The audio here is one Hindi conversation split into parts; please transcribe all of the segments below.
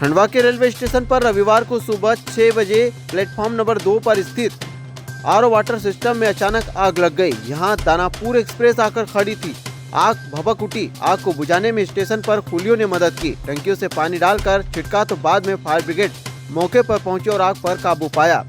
खंडवा के रेलवे स्टेशन पर रविवार को सुबह 6 बजे प्लेटफॉर्म नंबर 2 पर स्थित आरओ वाटर सिस्टम में अचानक आग लग गई। यहां दानापुर एक्सप्रेस आकर खड़ी थी। आग भभक उठी। आग को बुझाने में स्टेशन पर कुलियों ने मदद की। टंकियों से पानी डालकर छिड़का तो बाद में फायर ब्रिगेड मौके पर पहुंचे और आग पर काबू पाया।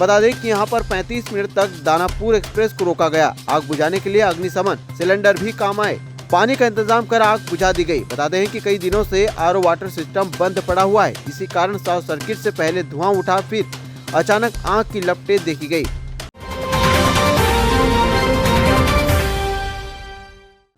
बता दें कि यहां पर 35 मिनट तक दानापुर एक्सप्रेस को रोका गया। आग बुझाने के लिए अग्निशमन सिलेंडर भी काम आए। पानी का इंतजाम कर आग बुझा दी गई। बता दें कि कई दिनों से आरओ वाटर सिस्टम बंद पड़ा हुआ है। इसी कारण शॉर्ट सर्किट से पहले धुआं उठा, फिर अचानक आग की लपटें देखी गई।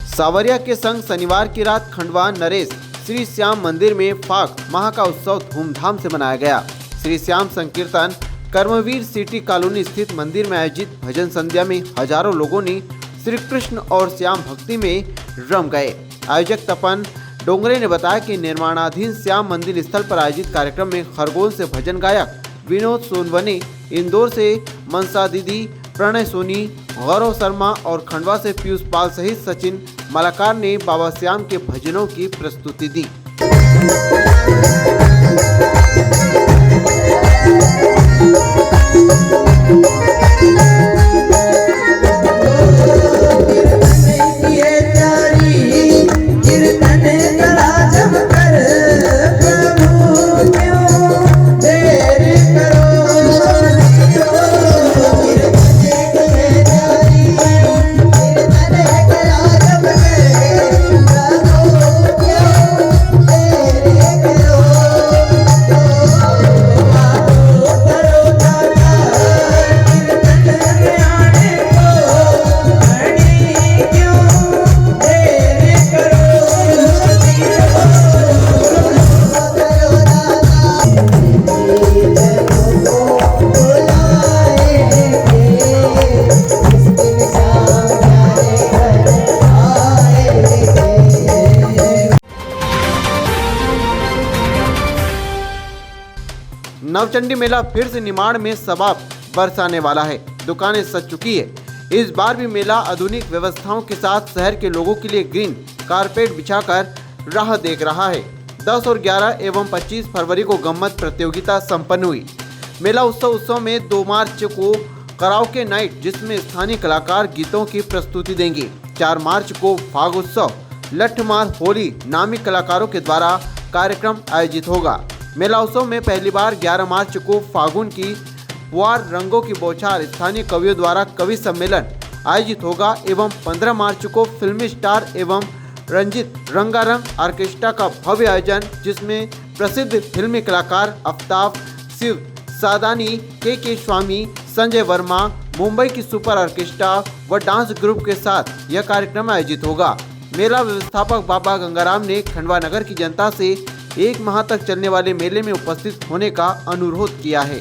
सावरिया के संग शनिवार की रात खंडवा नरेश श्री श्याम मंदिर में फाग माह का उत्सव धूमधाम से मनाया गया। श्री श्याम संकीर्तन कर्मवीर सिटी कॉलोनी स्थित मंदिर में आयोजित भजन संध्या में हजारों लोगों ने श्री कृष्ण और श्याम भक्ति में रम गए। आयोजक तपन डोंगरे ने बताया कि निर्माणाधीन श्याम मंदिर स्थल पर आयोजित कार्यक्रम में खरगोन से भजन गायक विनोद सोनवने, इंदौर से मनसा दीदी, प्रणय सोनी, गौरव शर्मा और खंडवा से पीयूष पाल सहित सचिन मलाकार ने बाबा श्याम के भजनों की प्रस्तुति दी। नवचंडी मेला फिर से निमाड़ में शबाब बरसाने वाला है। दुकानें सज चुकी है। इस बार भी मेला आधुनिक व्यवस्थाओं के साथ शहर के लोगों के लिए ग्रीन कारपेट बिछाकर राह देख रहा है। 10 और 11 एवं 25 फरवरी को गम्मत प्रतियोगिता संपन्न हुई। मेला उत्सव में 2 मार्च को कराओके नाइट, जिसमें स्थानीय कलाकार गीतों की प्रस्तुति देंगे। 4 मार्च को फाग उत्सव, लठमार होली नामी कलाकारों के द्वारा कार्यक्रम आयोजित होगा। मेला उत्सव में पहली बार 11 मार्च को फागुन की फुहार रंगों की बौछार स्थानीय कवियों द्वारा कवि सम्मेलन आयोजित होगा एवं 15 मार्च को फिल्मी स्टार एवं रंजित रंगारंग ऑर्केस्ट्रा का भव्य आयोजन, जिसमें प्रसिद्ध फिल्मी कलाकार आफ्ताब, शिव सादानी, के स्वामी, संजय वर्मा, मुंबई की सुपर ऑर्केस्ट्रा व डांस ग्रुप के साथ यह कार्यक्रम आयोजित होगा। मेला व्यवस्थापक बाबा गंगाराम ने खंडवा नगर की जनता से 1 माह तक चलने वाले मेले में उपस्थित होने का अनुरोध किया है।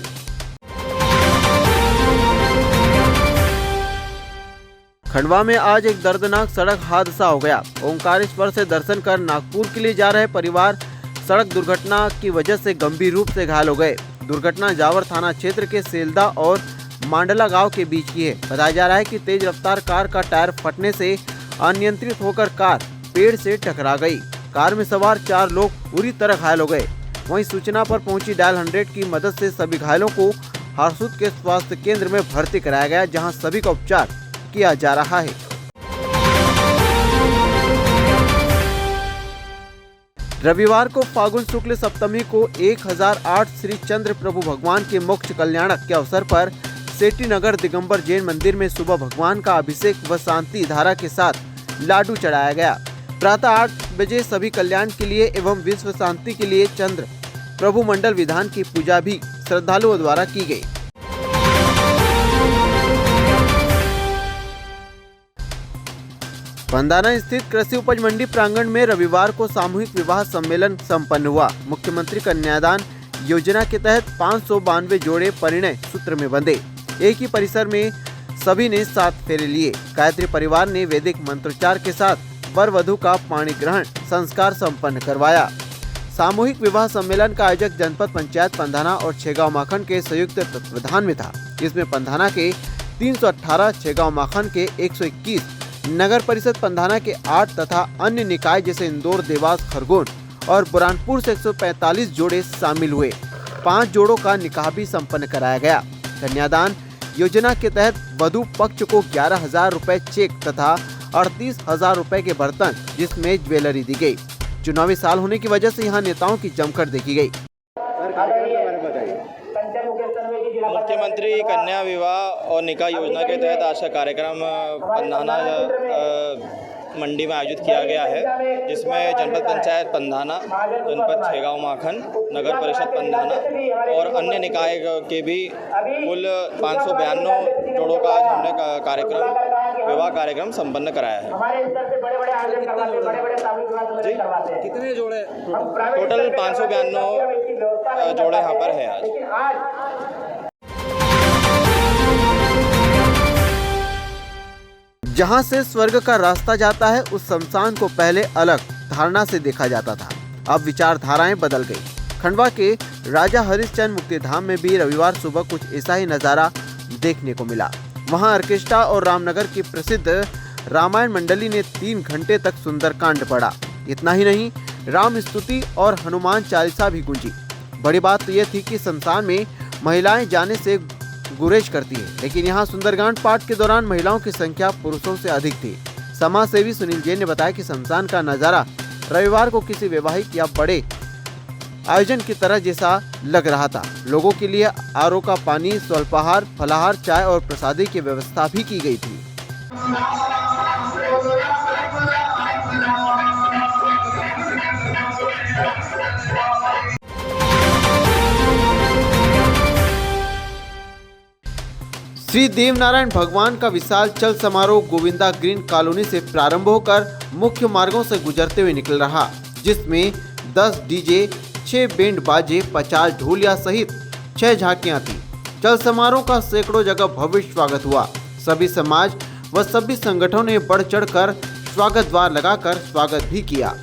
खंडवा में आज एक दर्दनाक सड़क हादसा हो गया। ओंकारेश्वर से दर्शन कर नागपुर के लिए जा रहे परिवार सड़क दुर्घटना की वजह से गंभीर रूप से घायल हो गए। दुर्घटना जावर थाना क्षेत्र के सेल्दा और मांडला गांव के बीच की है। बताया जा रहा है कि तेज रफ्तार कार का टायर फटने से अनियंत्रित होकर कार पेड़ से टकरा गई। कार में सवार 4 लोग बुरी तरह घायल हो गए। वहीं सूचना पर पहुंची डायल 100 की मदद से सभी घायलों को हरसूद के स्वास्थ्य केंद्र में भर्ती कराया गया, जहां सभी का उपचार किया जा रहा है। रविवार को फागुन शुक्ल सप्तमी को 1008 श्री चंद्र प्रभु भगवान के मोक्ष कल्याणक के अवसर पर सेठी नगर दिगंबर जैन मंदिर में सुबह भगवान का अभिषेक व शांति धारा के साथ लाडू चढ़ाया गया। प्रातः 8 बजे सभी कल्याण के लिए एवं विश्व शांति के लिए चंद्र प्रभु मंडल विधान की पूजा भी श्रद्धालुओं द्वारा की गई। पंधाना स्थित कृषि उपज मंडी प्रांगण में रविवार को सामूहिक विवाह सम्मेलन संपन्न हुआ। मुख्यमंत्री कन्यादान योजना के तहत 592 जोड़े परिणय सूत्र में बंधे। एक ही परिसर में सभी ने 7 फेरे लिए। गायत्री परिवार ने वैदिक मंत्रोच्चार के साथ वर वधू का पाणी ग्रहण संस्कार संपन्न करवाया। सामूहिक विवाह सम्मेलन का आयोजक जनपद पंचायत पंधाना और छेगांव माखन के संयुक्त तत्वावधान में था। इसमें पंधाना के 318, छेगांव माखन के 121, नगर परिषद पंधाना के 8 तथा अन्य निकाय जैसे इंदौर, देवास, खरगोन और बुरहानपुर से 145 जोड़े शामिल हुए। 5 जोड़ों का निकाह भी संपन्न कराया गया। कन्यादान योजना के तहत वधू पक्ष को 11,000 रुपए चेक तथा 38,000 रुपए के बर्तन जिसमें ज्वेलरी दी गई। चुनावी साल होने की वजह से यहाँ नेताओं की जमकर देखी गई। मुख्यमंत्री कन्या विवाह और निकाह योजना के तहत आज का कार्यक्रम पंधाना मंडी में आयोजित किया गया है, जिसमें जनपद पंचायत पंधाना, जनपद छेगांव माखन, नगर परिषद पंधाना और अन्य निकाय के भी कुल 592 जोड़ों का आज हमने विवाह कार्यक्रम संपन्न कराया है। जी कितने जोड़े? टोटल 592 जोड़े यहाँ पर है आज। जहां से स्वर्ग का रास्ता जाता है, उस शमशान को पहले अलग धारणा से देखा जाता था। अब विचारधाराएं बदल गई। खंडवा के राजा हरिश्चंद्र मुक्तिधाम में भी रविवार सुबह कुछ ऐसा ही नजारा देखने को मिला। वहां ऑर्केस्ट्रा और रामनगर की प्रसिद्ध रामायण मंडली ने 3 घंटे तक सुंदरकांड पढ़ा। इतना ही नहीं, राम स्तुति और हनुमान चालीसा भी गूंजी। बड़ी बात तो यह थी कि शमशान में महिलाएं जाने से गुरेज करती है, लेकिन यहाँ सुंदरकांड पाठ के दौरान महिलाओं की संख्या पुरुषों से अधिक थी। समाज सेवी सुनील जैन ने बताया कि शमशान का नजारा रविवार को किसी वैवाहिक या बड़े आयोजन की तरह जैसा लग रहा था। लोगों के लिए आरओ का पानी, स्वल्पाहार, फलाहार, चाय और प्रसादी की व्यवस्था भी की गई थी। श्री देवनारायण भगवान का विशाल चल समारोह गोविंदा ग्रीन कॉलोनी से प्रारंभ होकर मुख्य मार्गों से गुजरते हुए निकल रहा, जिसमें 10 डीजे, 6 बैंड बाजे, 50 ढोलिया सहित 6 झांकियां थी। चल समारोह का सैकड़ों जगह भव्य स्वागत हुआ। सभी समाज व सभी संगठनों ने बढ़ चढ़कर स्वागत द्वार लगाकर स्वागत भी किया।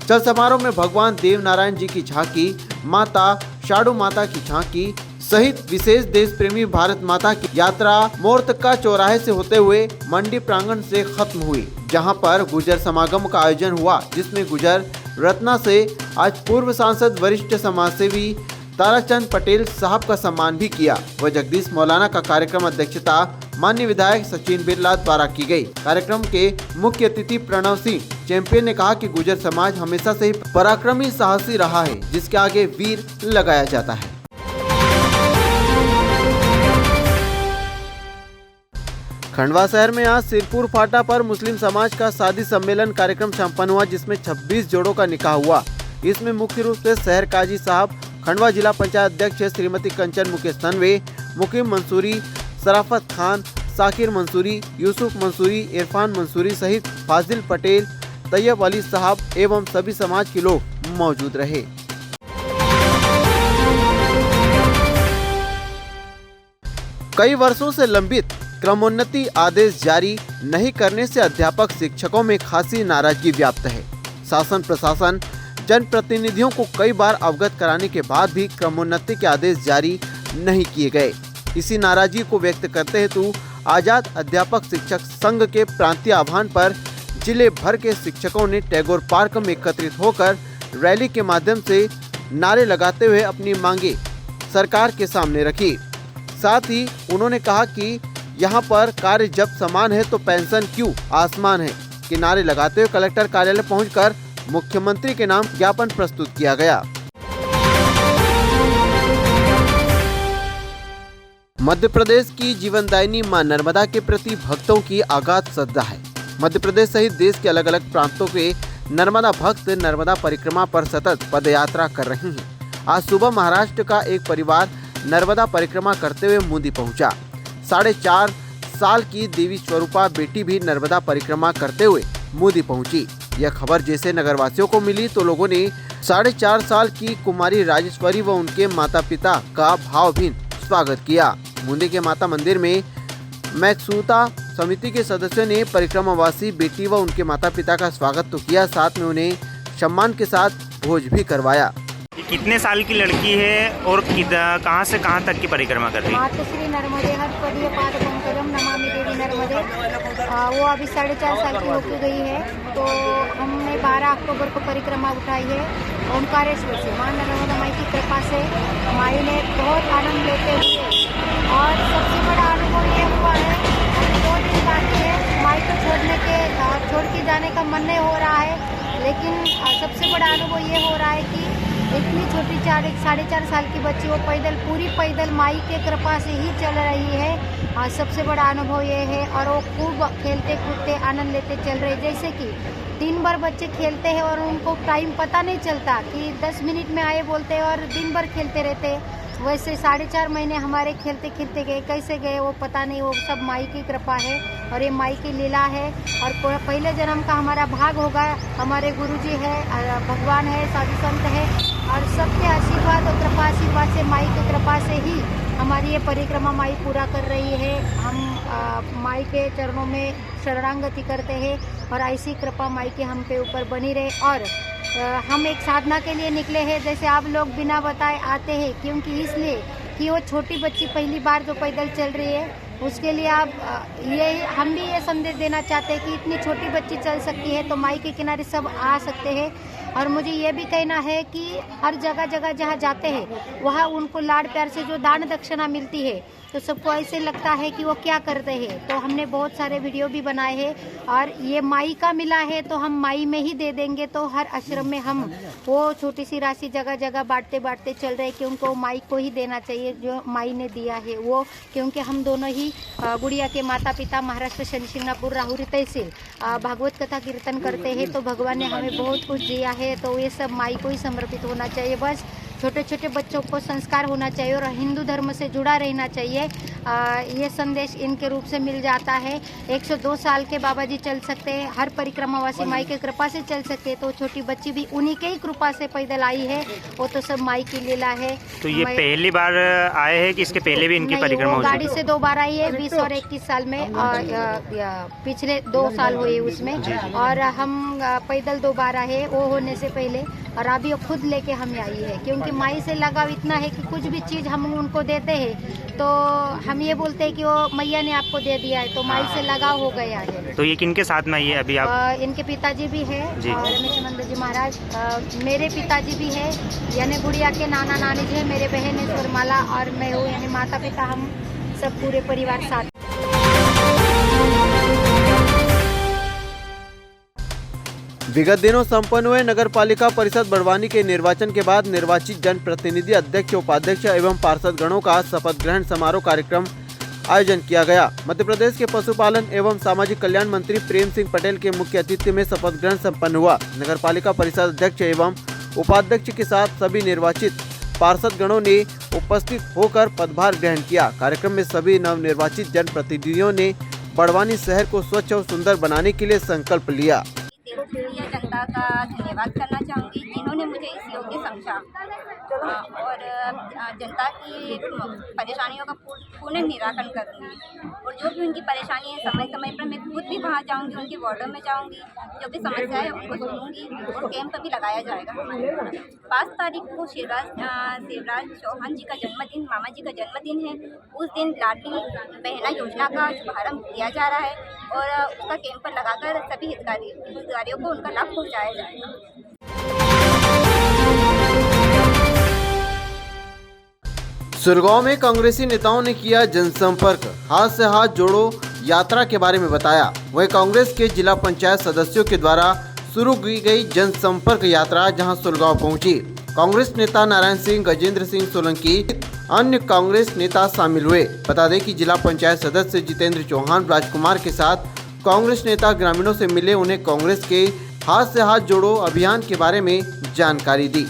चल समारोह में भगवान देवनारायण जी की झांकी, माता शाडू माता की झांकी सहित विशेष देश प्रेमी भारत माता की यात्रा मोरतका चौराहे से होते हुए मंडी प्रांगण से खत्म हुई, जहां पर गुजर समागम का आयोजन हुआ, जिसमें गुजर रत्ना से आज पूर्व सांसद वरिष्ठ समाजसेवी ताराचंद पटेल साहब का सम्मान भी किया व जगदीश मौलाना का कार्यक्रम अध्यक्षता माननीय विधायक सचिन बिरला द्वारा की गई। कार्यक्रम के मुख्य अतिथि प्रणव सिंह चैंपियन ने कहा कि गुजर समाज हमेशा से ही पराक्रमी साहसी रहा है, जिसके आगे वीर लगाया जाता है। खंडवा शहर में आज सिरपुर फाटा पर मुस्लिम समाज का शादी सम्मेलन कार्यक्रम संपन्न हुआ, जिसमें 26 जोड़ों का निकाह हुआ। इसमें मुख्य रूप से शहर काजी साहब, खंडवा जिला पंचायत अध्यक्ष श्रीमती कंचन मुकेश तनवे, मुकीम मंसूरी, सराफत खान, साकिर मंसूरी, यूसुफ मंसूरी, इरफान मंसूरी सहित फाजिल पटेल, तैयब अली साहब एवं सभी समाज के लोग मौजूद रहे। कई वर्षों से लंबित क्रमोन्नति आदेश जारी नहीं करने से अध्यापक शिक्षकों में खासी नाराजगी व्याप्त है। शासन प्रशासन जनप्रतिनिधियों को कई बार अवगत कराने के बाद भी क्रमोन्नति के आदेश जारी नहीं किए गए। इसी नाराजगी को व्यक्त करते हेतु आजाद अध्यापक शिक्षक संघ के प्रांतीय आह्वान पर जिले भर के शिक्षकों ने टैगोर पार्क में एकत्रित होकर रैली के माध्यम से नारे लगाते हुए अपनी मांगे सरकार के सामने रखी। साथ ही उन्होंने कहा कि यहाँ पर कार्य जब समान है तो पेंशन क्यों आसमान है के नारे लगाते हुए कलेक्टर कार्यालय पहुंचकर मुख्यमंत्री के नाम ज्ञापन प्रस्तुत किया गया। मध्य प्रदेश की जीवनदायिनी मां नर्मदा के प्रति भक्तों की अगाध श्रद्धा है। मध्य प्रदेश सहित देश के अलग अलग प्रांतों के नर्मदा भक्त नर्मदा परिक्रमा पर सतत पदयात्रा कर रहे हैं। आज सुबह महाराष्ट्र का एक परिवार नर्मदा परिक्रमा करते हुए मूंदी पहुंचा। 4.5 साल की देवी स्वरूपा बेटी भी नर्मदा परिक्रमा करते हुए मूंदी पहुंची। यह खबर जैसे नगरवासियों को मिली तो लोगों ने 4.5 साल की कुमारी राजेश्वरी व उनके माता पिता का भावभीनी स्वागत किया। मूंदी के माता मंदिर में मैक्सूता समिति के सदस्यों ने परिक्रमावासी बेटी व उनके माता पिता का स्वागत तो किया, साथ में उन्हें सम्मान के साथ भोज भी करवाया। ये कितने साल की लड़की है और कहाँ से कहाँ तक की परिक्रमा कर रही है? मातश्री नर्मदे हर पाद पंकजम नमामि देवी नर्मदे। वो अभी 4.5 साल की होकर गई है। तो हमने 12 अक्टूबर को परिक्रमा उठाई है ओंकारेश्वर से। मां नर्मदा माई की कृपा से माई ने बहुत आनंद लेते हुए, और सबसे बड़ा अनुभव ये हुआ है, 2 दिन बाकी है माई को छोड़ के जाने का मन नहीं हो रहा है, लेकिन सबसे बड़ा अनुभव ये हो रहा है कि इतनी छोटी 4.5 साल की बच्ची वो पूरी पैदल माई के कृपा से ही चल रही है। सबसे बड़ा अनुभव ये है, और वो खूब खेलते कूदते आनंद लेते चल रहे। जैसे कि दिन भर बच्चे खेलते हैं और उनको टाइम पता नहीं चलता कि 10 मिनट में आए बोलते हैं और दिन भर खेलते रहते हैं। वैसे 4.5 महीने हमारे खेलते खेलते गए, कैसे गए वो पता नहीं, वो सब माई की कृपा है और ये माई की लीला है। और पहले जन्म का हमारा भाग होगा, हमारे गुरुजी है, भगवान है, साधु संत है, और सबके आशीर्वाद और कृपा आशीर्वाद से माई की कृपा से ही हमारी ये परिक्रमा माई पूरा कर रही है। हम माई के चरणों में शरणागति करते हैं और ऐसी कृपा माई की हम पे ऊपर बनी रहे। और हम एक साधना के लिए निकले हैं, जैसे आप लोग बिना बताए आते हैं, क्योंकि इसलिए कि वो छोटी बच्ची पहली बार जो पैदल चल रही है, उसके लिए हम भी ये संदेश देना चाहते हैं कि इतनी छोटी बच्ची चल सकती है तो माई के किनारे सब आ सकते हैं। और मुझे ये भी कहना है कि हर जगह जहाँ जाते हैं वहाँ उनको लाड प्यार से जो दान दक्षिणा मिलती है, तो सबको ऐसे लगता है कि वो क्या करते हैं। तो हमने बहुत सारे वीडियो भी बनाए हैं, और ये माई का मिला है तो हम माई में ही दे देंगे। तो हर आश्रम में हम वो छोटी सी राशि जगह बांटते चल रहे, क्योंकि वो माई को ही देना चाहिए जो माई ने दिया है वो। क्योंकि हम दोनों ही गुड़िया के माता पिता महाराष्ट्र शनि शिंगणापुर राहुरी तहसील भागवत कथा कीर्तन करते हैं। तो भगवान ने हमें बहुत कुछ दिया है, तो ये सब माई को ही समर्पित होना चाहिए। बस छोटे छोटे बच्चों को संस्कार होना चाहिए और हिंदू धर्म से जुड़ा रहना चाहिए। ये संदेश इनके रूप से मिल जाता है। 102 साल के बाबा जी चल सकते हैं, हर परिक्रमावासी माई के कृपा से चल सकते हैं, तो छोटी बच्ची भी उन्हीं के ही कृपा से पैदल आई है। वो तो सब माई की लीला है। तो ये पहली बार आए हैं कि इसके पहले भी इनकी परिक्रमा हो चुकी है? गाड़ी से 2 बार आई है, 20 और 21 साल में, पिछले 2 साल हुए उसमें, और हम पैदल 2 बार आए वो होने से पहले, और अभी वो खुद लेके हमें आई है। क्योंकि माई से लगाव इतना है कि कुछ भी चीज़ हम उनको देते हैं तो हम ये बोलते हैं कि वो मैया ने आपको दे दिया है, तो माई से लगाव हो गया है। तो ये किनके साथ में आई है अभी आप? इनके पिताजी भी है, रमेशानंद जी महाराज, मेरे पिताजी भी है, यानी गुड़िया के नाना नानी जी है, मेरे बहन है स्वरमाला, और मैं हूँ, यानी माता पिता हम सब पूरे परिवार साथ। विगत दिनों संपन्न हुए नगर पालिका परिषद बड़वानी के निर्वाचन के बाद निर्वाचित जनप्रतिनिधि, अध्यक्ष, उपाध्यक्ष एवं पार्षद गणों का शपथ ग्रहण समारोह कार्यक्रम आयोजन किया गया। मध्य प्रदेश के पशुपालन एवं सामाजिक कल्याण मंत्री प्रेम सिंह पटेल के मुख्य अतिथि में शपथ ग्रहण संपन्न हुआ। नगर पालिका परिषद अध्यक्ष एवं उपाध्यक्ष के साथ सभी निर्वाचित पार्षद गणों ने उपस्थित होकर पदभार ग्रहण किया। कार्यक्रम में सभी नवनिर्वाचित जनप्रतिनिधियों ने बड़वानी शहर को स्वच्छ और सुंदर बनाने के लिए संकल्प लिया। जनता का धन्यवाद करना चाहूँगी जिन्होंने मुझे इस योग्य समझा, और जनता की परेशानियों का पूर्ण निराकरण करूँगी, और जो भी उनकी परेशानी है समय समय पर मैं खुद भी वहाँ जाऊँगी, उनके वार्डों में जाऊँगी, जो भी समस्या है उनको सुनूँगी, और कैंप भी लगाया जाएगा हमारे। 5 तारीख को शिवराज चौहान जी का जन्मदिन, मामा जी का जन्मदिन है। उस दिन लाडली बहना योजना का शुभारम्भ किया जा रहा है, और उसका कैंप पर लगाकर सभी हितग्राहियों को उनका लाभ पहुँचाया जाएगा। सुरगांव में कांग्रेसी नेताओं ने किया जनसंपर्क, हाथ से हाथ जोड़ो यात्रा के बारे में बताया। वहीं कांग्रेस के जिला पंचायत सदस्यों के द्वारा शुरू की गई जनसंपर्क यात्रा जहां सुरगांव पहुंची। कांग्रेस नेता नारायण सिंह, गजेंद्र सिंह सोलंकी, अन्य कांग्रेस नेता शामिल हुए। बता दें कि जिला पंचायत सदस्य जितेंद्र चौहान राजकुमार के साथ कांग्रेस नेता ग्रामीणों से मिले, उन्हें कांग्रेस के हाथ से हाथ जोड़ो अभियान के बारे में जानकारी दी।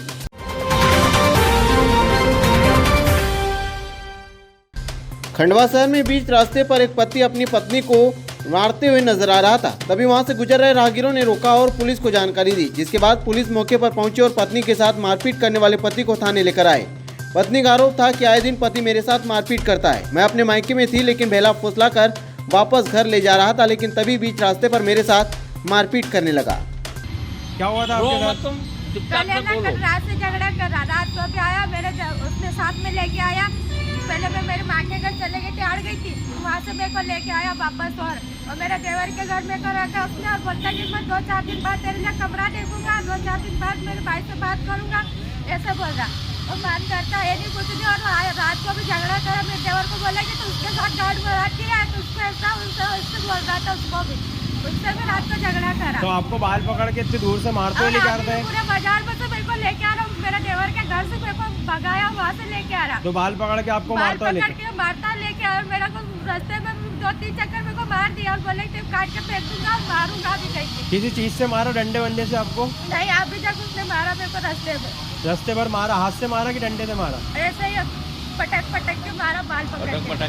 खंडवा शहर में बीच रास्ते पर एक पति अपनी पत्नी को मारते हुए नजर आ रहा था। तभी वहां से गुजर रहे राहगीरों ने रोका और पुलिस को जानकारी दी, जिसके बाद पुलिस मौके पर पहुंची और पत्नी के साथ मारपीट करने वाले पति को थाने लेकर आए। पत्नी का आरोप था कि आए दिन पति मेरे साथ मारपीट करता है। मैं अपने मायके में थी, लेकिन बहला फुसला कर वापस घर ले जा रहा था, लेकिन तभी बीच रास्ते पर मेरे साथ मारपीट करने लगा। क्या हुआ था आपके साथ? पहले ना कल रात से झगड़ा कर रहा, रात को भी आया मेरे उसने साथ में लेके आया। पहले मैं मेरे माँ के घर चले गई थी, हार गई थी, वहाँ से मेरे को लेके आया वापस और मेरे देवर के घर में कर रखा उसने और बोलता कि मैं 2-4 दिन बाद तेरे लिए कमरा देखूंगा, 2-4 दिन बाद मेरे भाई से बात करूंगा, ऐसे बोल रहा। और मान करता है नहीं कुछ नहीं। और रात को भी झगड़ा करा, मेरे देवर को बोला कि तो उसके साथ गार्ड में रख किया है, तो उसको ऐसा उससे बोल रहा था, उसको भी उससे भी रात को झगड़ा करा। तो आपको बाल पकड़ के इतनी दूर से मारते हुए लेके आते हैं? पूरे बाजार में से मेरे को लेके आ रहा हूँ, मेरे देवर के घर से मेरे को भगाया, वहाँ से लेके आ रहा। तो बाल पकड़ के आपको बाल मारता पकड़ के मारता लेके आया और मेरा को रास्ते में 2-3 चक्कर मेरे को मार दिया और बोले कि काट के फेंक दूंगा, मारूंगा भी कहीं। किसी चीज से मारा, डंडे वंडे से आपको? नहीं, अभी तक उसने मारा मेरे को रास्ते में। रास्ते पर मारा, हाथ से मारा कि डंडे से मारा? ऐसे ही पटक के मारा, बाल पकड़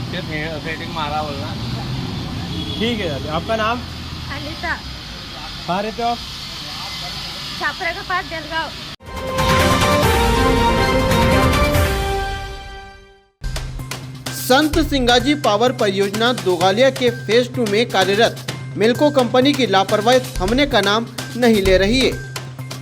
के थ्रेटिंग मारा बोलना। ठीक है दादी, आपका नाम? अनिता, कहाँ रहते हो आप? छापरे के पास जलगांव। संत सिंगाजी पावर परियोजना दोगालिया के फेज 2 में कार्यरत मिल्को कंपनी की लापरवाही थमने का नाम नहीं ले रही है।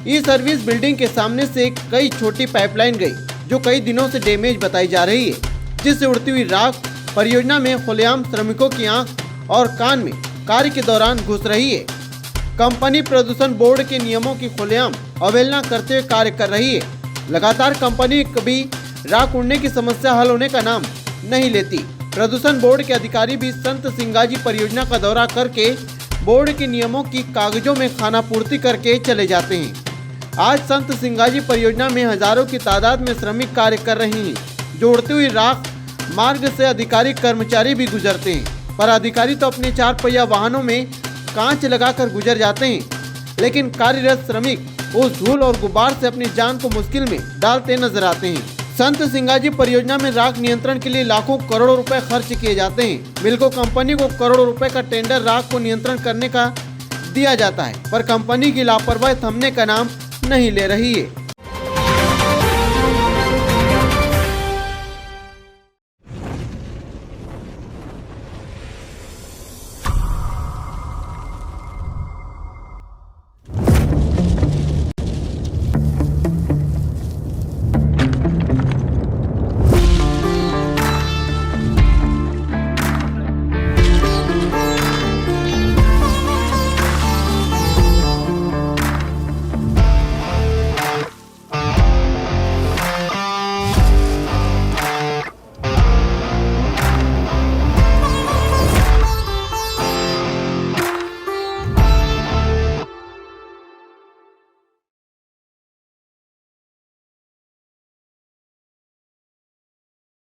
ई सर्विस बिल्डिंग के सामने से कई छोटी पाइपलाइन गई जो कई दिनों से डैमेज बताई जा रही है, जिससे उड़ती हुई राख परियोजना में खुलेआम श्रमिकों की आंख और कान में कार्य के दौरान घुस रही है। कंपनी प्रदूषण बोर्ड के नियमों की खुलेआम अवहेलना करते हुए कार्य कर रही है। लगातार कंपनी कभी राख उड़ने की समस्या हल होने का नाम नहीं लेती। प्रदूषण बोर्ड के अधिकारी भी संत सिंगाजी परियोजना का दौरा करके बोर्ड के नियमों की कागजों में खानापूर्ति करके चले जाते हैं। आज संत सिंगाजी परियोजना में हजारों की तादाद में श्रमिक कार्य कर रहे हैं, जो उड़ती हुई राख मार्ग से अधिकारी कर्मचारी भी गुजरते हैं, पर अधिकारी तो अपने 4 पहिया वाहनों में कांच लगाकर गुजर जाते हैं, लेकिन कार्यरत श्रमिक उस धूल और गुब्बार से अपनी जान को मुश्किल में डालते नजर आते हैं। संत सिंगाजी परियोजना में राख नियंत्रण के लिए लाखों करोड़ों रुपए खर्च किए जाते हैं। मिल्को कंपनी को करोड़ों रुपए का टेंडर राख को नियंत्रण करने का दिया जाता है, पर कंपनी की लापरवाही थमने का नाम नहीं ले रही है।